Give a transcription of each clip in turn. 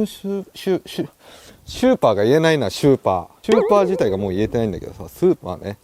シューパーが言えないな。シューパー自体がもう言えてないんだけどさ、スーパーね。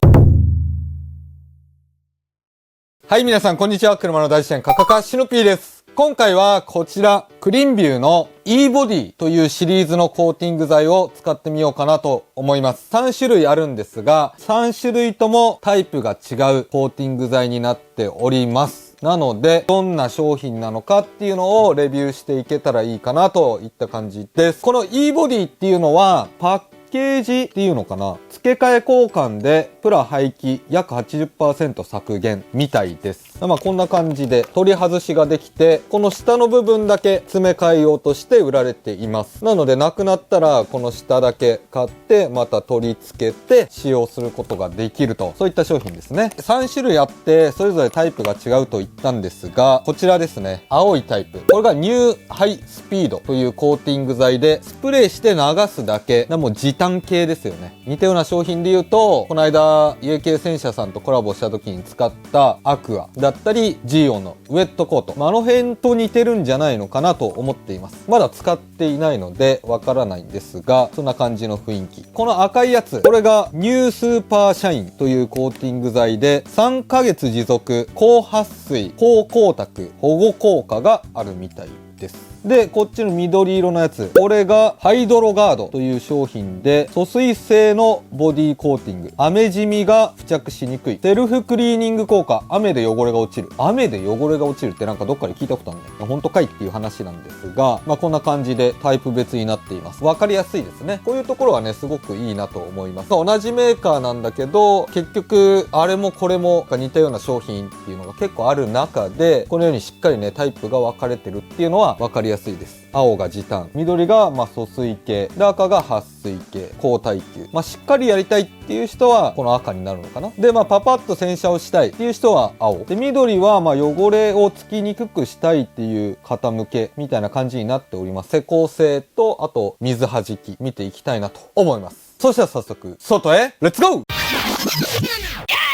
はい、皆さんこんにちは。車の大自然カカカシノピーです。今回はこちらクリンビューの E ボディというシリーズのコーティング剤を使ってみようかなと思います。3種類あるんですが、3種類ともタイプが違うコーティング剤になっております。なので、どんな商品なのかっていうのをレビューしていけたらいいかなといった感じです。この E ボディっていうのは、パッケージっていうのかな、付け替え交換でプラ廃棄約 80% 削減みたいです。まあこんな感じで取り外しができて、この下の部分だけ詰め替えようとして売られています。なのでなくなったらこの下だけ買ってまた取り付けて使用することができると、そういった商品ですね。3種類あってそれぞれタイプが違うと言ったんですが、こちらですね、青いタイプ、これがニューハイスピードというコーティング剤で、スプレーして流すだけ、もう時短系ですよね。似たような商品で言うと、この間家系戦車さんとコラボした時に使ったアクアだったりジーオンのウェットコート、あの辺と似てるんじゃないのかなと思っています。まだ使っていないのでわからないんですが、そんな感じの雰囲気。この赤いやつ、これがニュースーパーシャインというコーティング剤で、3ヶ月持続高撥水高光沢保護効果があるみたいです。で、こっちの緑色のやつ、これがハイドロガードという商品で、疎水性のボディコーティング、雨染みが付着しにくい、セルフクリーニング効果、雨で汚れが落ちる。雨で汚れが落ちるってなんかどっかで聞いたことあるね。本当かいっていう話なんですが、こんな感じでタイプ別になっています。わかりやすいですね。こういうところはね、すごくいいなと思います。同じメーカーなんだけど、結局あれもこれもが似たような商品っていうのが結構ある中で、このようにしっかりねタイプが分かれてるっていうのは分かりやすいです。青が時短、緑が疎水系で、赤が撥水系高耐久。しっかりやりたいっていう人はこの赤になるのかな。でパパッと洗車をしたいっていう人は青で、緑は汚れをつきにくくしたいっていう方向けみたいな感じになっております。施工性とあと水はじき見ていきたいなと思います。そしたら早速外へレッツゴー。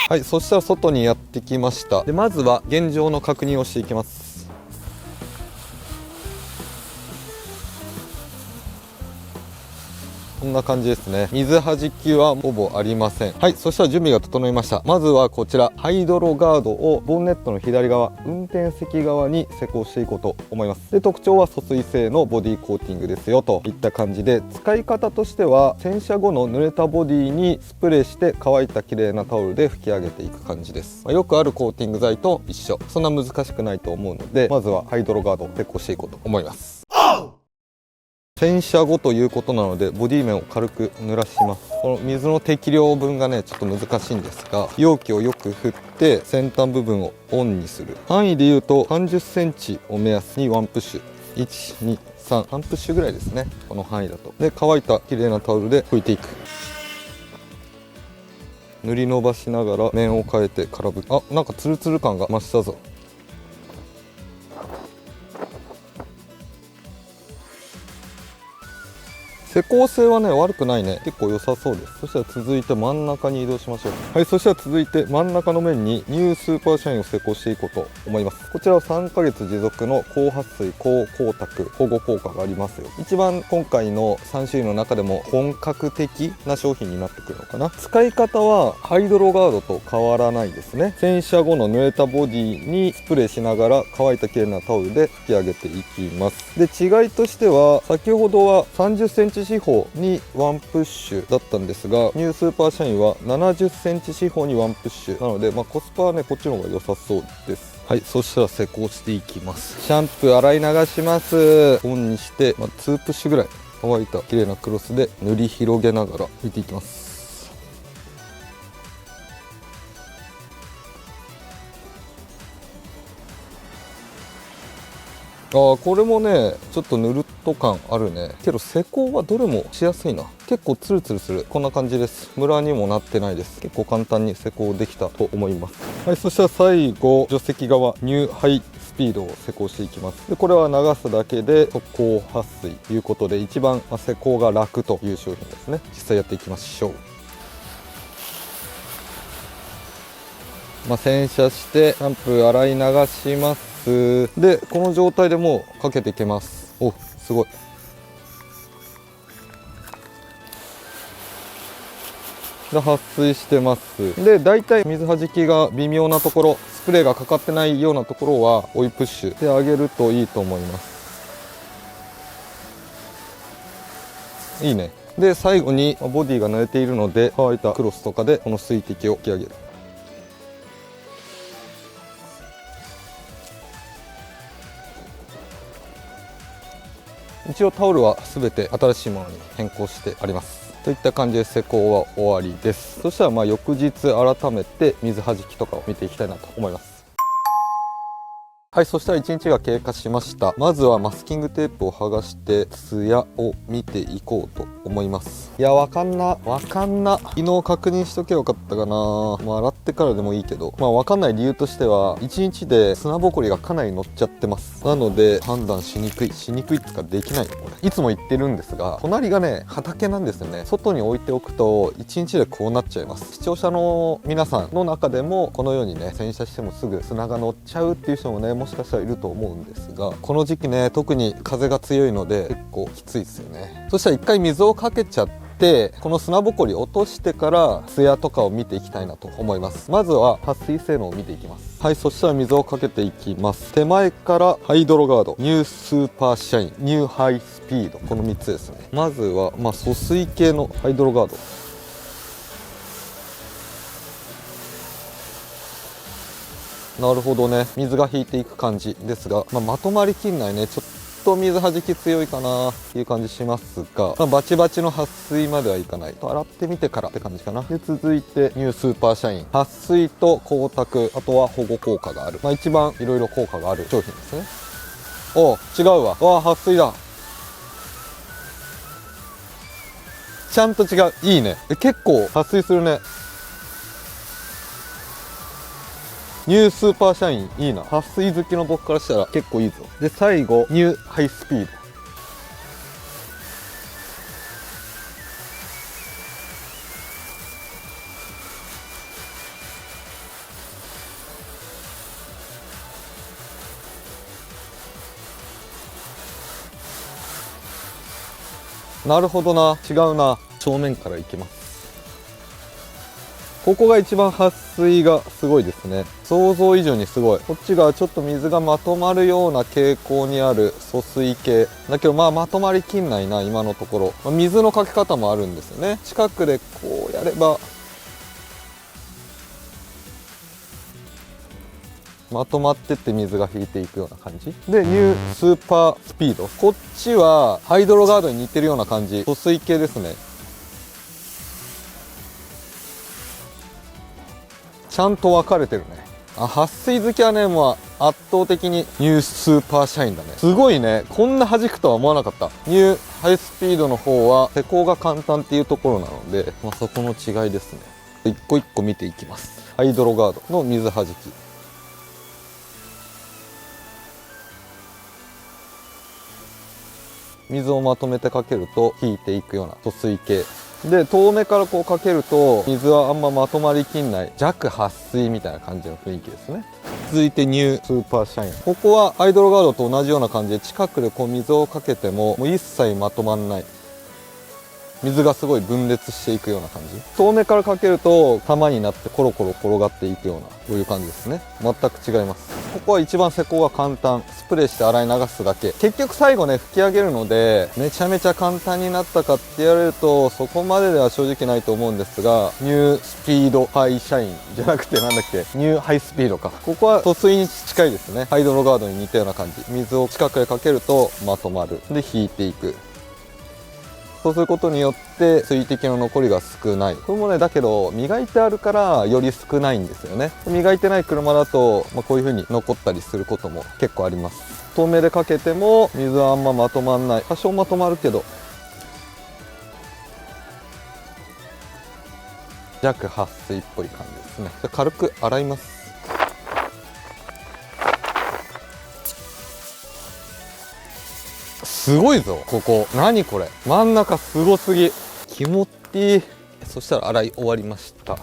はい、そしたら外にやってきました。でまずは現状の確認をしていきます。こんな感じですね。水はじきはほぼありません。はい、そしたら準備が整いました。まずはこちらハイドロガードをボンネットの左側、運転席側に施工していこうと思います。で、特徴は疎水性のボディコーティングですよといった感じで、使い方としては洗車後の濡れたボディにスプレーして乾いた綺麗なタオルで拭き上げていく感じです。よくあるコーティング剤と一緒、そんな難しくないと思うので、まずはハイドロガードを施工していこうと思います。洗車後ということなのでボディ面を軽く濡らします。この水の適量分がねちょっと難しいんですが、容器をよく振って先端部分をオンにする。範囲でいうと30センチを目安にワンプッシュ、1、2、3、3プッシュぐらいですね、この範囲だと。で、乾いた綺麗なタオルで拭いていく。塗り伸ばしながら面を変えて空拭き。なんかツルツル感が増したぞ。施工性はね悪くないね、結構良さそうです。そしたら続いて真ん中に移動しましょう。はい、そしたら続いて真ん中の面にニュースーパーシャインを施工していこうと思います。こちらは3ヶ月持続の高撥水高光沢保護効果がありますよ。一番今回の3種類の中でも本格的な商品になってくるのかな。使い方はハイドロガードと変わらないですね。洗車後の濡れたボディにスプレーしながら乾いた綺麗なタオルで拭き上げていきます。で、違いとしては先ほどは30センチ四方にワンプッシュだったんですが、ニュースーパーシャインは70センチ四方にワンプッシュなので、コスパはねこっちの方が良さそうです。はい、そしたら施工していきます。シャンプー洗い流します。オンにして、2プッシュぐらい乾いた綺麗なクロスで塗り広げながら拭いていきます。これもねちょっとぬるっと感あるね。けど施工はどれもしやすいな。結構ツルツルする。こんな感じです。ムラにもなってないです。結構簡単に施工できたと思います。はい、そしたら最後助手席側ニューハイスピードを施工していきます。で、これは流すだけで速攻撥水ということで一番施工が楽という商品ですね。実際やっていきましょう。洗車してシャンプー洗い流します。で、この状態でもうかけていけます。お、すごい。で、撥水してます。で、だいたい水弾きが微妙なところ、スプレーがかかってないようなところは追いプッシュであげるといいと思います。いいね。で、最後にボディが濡れているので、乾いたクロスとかでこの水滴を拭き上げる。一応タオルは全て新しいものに変更してあります。といった感じで施工は終わりです。そしたら翌日改めて水弾きとかを見ていきたいなと思います。はい、そしたら1日が経過しました。まずはマスキングテープを剥がしてツヤを見ていこうと思います。いや、わかんな。昨日確認しとけばよかったかな。洗ってからでもいいけど、わかんない理由としては1日で砂ぼこりがかなり乗っちゃってます。なので判断しにくいってかできない。いつも言ってるんですが、隣がね畑なんですよね。外に置いておくと1日でこうなっちゃいます。視聴者の皆さんの中でもこのようにね、洗車してもすぐ砂が乗っちゃうっていう人もね、もしかしたらいると思うんですが、この時期ね、特に風が強いので結構きついですよね。そしたら一回水をかけちゃってこの砂ぼこり落としてからツヤとかを見ていきたいなと思います。まずは撥水性能を見ていきます。はい、そしたら水をかけていきます。手前からハイドロガード、ニュースーパーシャイン、ニューハイスピード、この3つですね。まずは疎水系のハイドロガード。なるほどね、水が引いていく感じですが、まとまりきんないね。ちょっと水弾き強いかなっていう感じしますが、バチバチの撥水まではいかないと、洗ってみてからって感じかな。で、続いてニュースーパーシャイン、撥水と光沢、あとは保護効果がある、一番いろいろ効果がある商品ですね。お、違うわ。撥水だ。ちゃんと違う。いいね。結構撥水するね。ニュースーパーシャインいいな。撥水好きの僕からしたら結構いいぞ。で、最後ニューハイスピード。なるほどな。違うな。正面からいきます。ここが一番撥水がすごいですね。想像以上にすごい。こっちがちょっと水がまとまるような傾向にある疎水系だけど、まとまりきんないな今のところ。水のかけ方もあるんですよね。近くでこうやればまとまってって水が引いていくような感じで、ニュースーパースピード、こっちはハイドロガードに似てるような感じ、疎水系ですね。ちゃんと分かれてるね。撥水好きはね、圧倒的にニュースーパーシャインだね。すごいね。こんな弾くとは思わなかった。ニューハイスピードの方は施工が簡単っていうところなので、そこの違いですね。一個一個見ていきます。ハイドロガードの水弾き。水をまとめてかけると引いていくような疎水系で、遠目からこうかけると水はあんままとまりきんない弱撥水みたいな感じの雰囲気ですね。続いてニュースーパーシャイン、ここはハイドロガードと同じような感じで、近くでこう水をかけても一切まとまんない、水がすごい分裂していくような感じ。遠目からかけると玉になってコロコロ転がっていくような、こういう感じですね。全く違います。ここは一番施工が簡単。スプレーして洗い流すだけ。結局最後ね、拭き上げるのでめちゃめちゃ簡単になったかって言われるとそこまででは正直ないと思うんですが、ニュースピードハイシャインじゃなくてなんだっけ、ニューハイスピードか。ここは疎水に近いですね。ハイドロガードに似たような感じ。水を近くでかけるとまとまる。で引いていく。そうすることによって水滴の残りが少ない。これもね、だけど磨いてあるからより少ないんですよね。磨いてない車だと、こういう風に残ったりすることも結構あります。透明でかけても水はあんままとまんない。多少まとまるけど弱撥水っぽい感じですね。じゃ軽く洗います。すごいぞここ。何これ、真ん中すごすぎ。気持ちいい。そしたら洗い終わりました。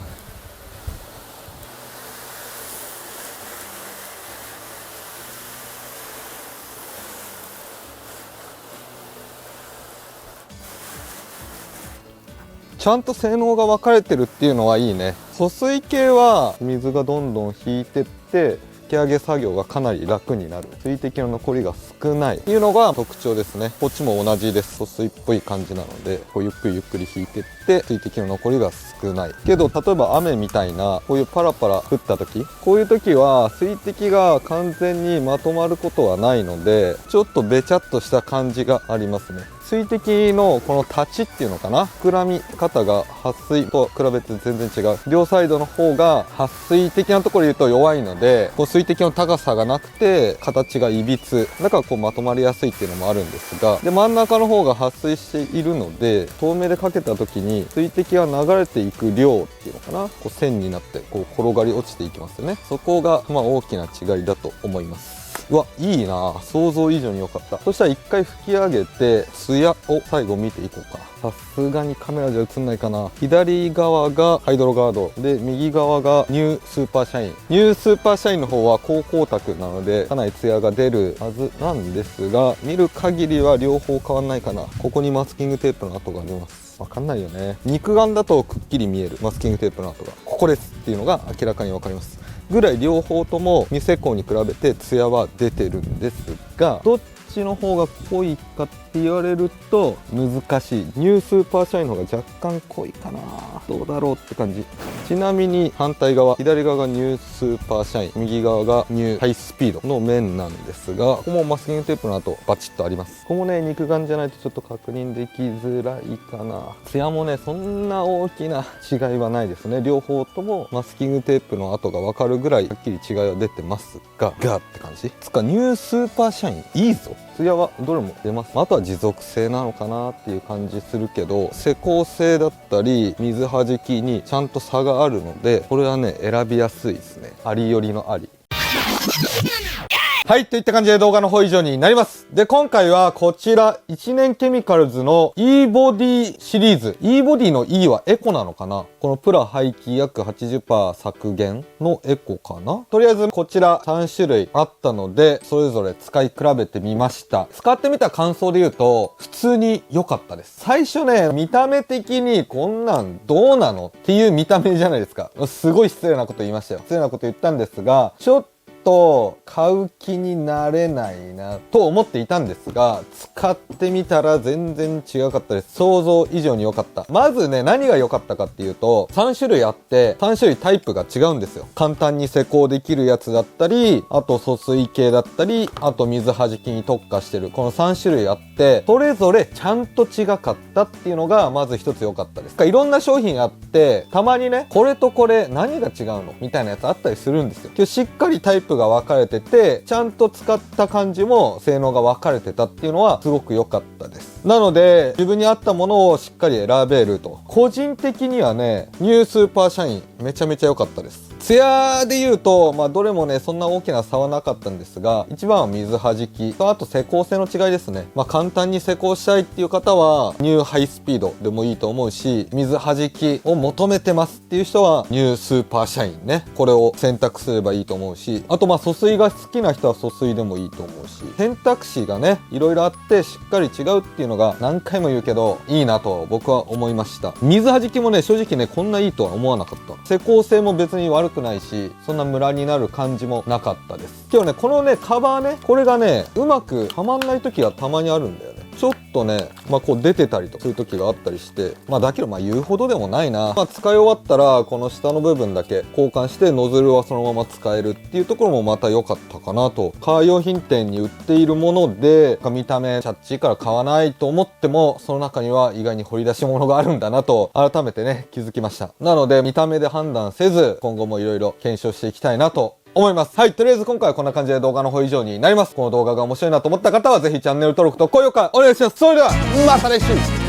ちゃんと性能が分かれてるっていうのはいいね。疎水系は水がどんどん引いてって拭き上げ作業がかなり楽になる。水滴の残りが少ないっていうのが特徴ですね。こっちも同じです。疎水っぽい感じなので、こうゆっくりゆっくり引いてって水滴の残りが少ないけど、例えば雨みたいなこういうパラパラ降った時、こういう時は水滴が完全にまとまることはないので、ちょっとべちゃっとした感じがありますね。水滴のこの立ちっていうのかな、膨らみ方が撥水と比べて全然違う。両サイドの方が撥水的なところで言うと弱いので、こう水滴の高さがなくて形がいびつだからこうまとまりやすいっていうのもあるんですが、で真ん中の方が撥水しているので、遠目でかけた時に水滴が流れていく量っていうのかな、こう線になってこう転がり落ちていきますよね。そこが大きな違いだと思います。うわ、いいな、想像以上に良かった。そしたら一回拭き上げてツヤを最後見ていこうか。さすがにカメラじゃ映んないかな。左側がハイドロガードで、右側がニュースーパーシャイン。ニュースーパーシャインの方は高光沢なのでかなりツヤが出るはずなんですが、見る限りは両方変わんないかな。ここにマスキングテープの跡があります。わかんないよね。肉眼だとくっきり見えるマスキングテープの跡がここですっていうのが明らかにわかりますぐらい、両方とも未施工に比べてツヤは出てるんですが、どっちの方が濃いかって言われると難しい。ニュースーパーシャインの方が若干濃いかな。どうだろうって感じ。ちなみに反対側、左側がニュースーパーシャイン、右側がニューハイスピードの面なんですが、ここもマスキングテープの後バチッとあります。ここもね、肉眼じゃないとちょっと確認できづらいかな。ツヤもね、そんな大きな違いはないですね。両方ともマスキングテープの跡が分かるぐらいはっきり違いは出てますが、ガーって感じ。つかニュースーパーシャインいいぞ。ツヤはどれも出ます。あとは持続性なのかなっていう感じするけど、施工性だったり水はじきにちゃんと差があるので、これはね選びやすいですね。ありよりのあり。はい、といった感じで動画の方以上になります。で、今回はこちら、一年ケミカルズの E ボディシリーズ。E ボディの E はエコなのかな、このプラ排気約 80% 削減のエコかな。とりあえずこちら3種類あったので、それぞれ使い比べてみました。使ってみた感想で言うと、普通に良かったです。最初ね、見た目的にこんなんどうなのっていう見た目じゃないですか。すごい失礼なこと言いましたよ。失礼なこと言ったんですが、ちょっと買う気になれないなと思っていたんですが、使ってみたら全然違かったです。想像以上に良かった。まずね、何が良かったかっていうと、3種類あって3種類タイプが違うんですよ。簡単に施工できるやつだったり、あと疎水系だったり、あと水はじきに特化してる、この3種類あって、それぞれちゃんと違かったっていうのがまず一つ良かったです。いろんな商品あって、たまにね、これとこれ何が違うのみたいなやつあったりするんですよ。今日しっかりタイプが分かれてて、ちゃんと使った感じも性能が分かれてたっていうのはすごく良かったです。なので自分に合ったものをしっかり選べると。個人的にはね、ニュースーパーシャインめちゃめちゃ良かったです。ツヤで言うと、どれもね、そんな大きな差はなかったんですが、一番は水はじきと、あと施工性の違いですね。簡単に施工したいっていう方はニューハイスピードでもいいと思うし、水はじきを求めてますっていう人はニュースーパーシャインね、これを選択すればいいと思うし、あと疎水が好きな人は疎水でもいいと思うし、選択肢がね、いろいろあってしっかり違うっていうのが何回も言うけどいいなと僕は思いました。水はじきもね、正直ね、こんないいとは思わなかった。施工性も別に悪くないし、そんなムラになる感じもなかったです。今日ね、このねカバーね、これがねうまくはまんない時がたまにあるんだよね。ちょっとね、こう出てたりとする時があったりして、だけど言うほどでもないな。使い終わったらこの下の部分だけ交換してノズルはそのまま使えるっていうところもまた良かったかなと。カー用品店に売っているもので見た目チャッチーから買わないと思っても、その中には意外に掘り出し物があるんだなと改めてね気づきました。なので見た目で判断せず、今後もいろいろ検証していきたいなと思います。はい、とりあえず今回はこんな感じで動画の方以上になります。この動画が面白いなと思った方はぜひチャンネル登録と高評価お願いします。それではまた来週。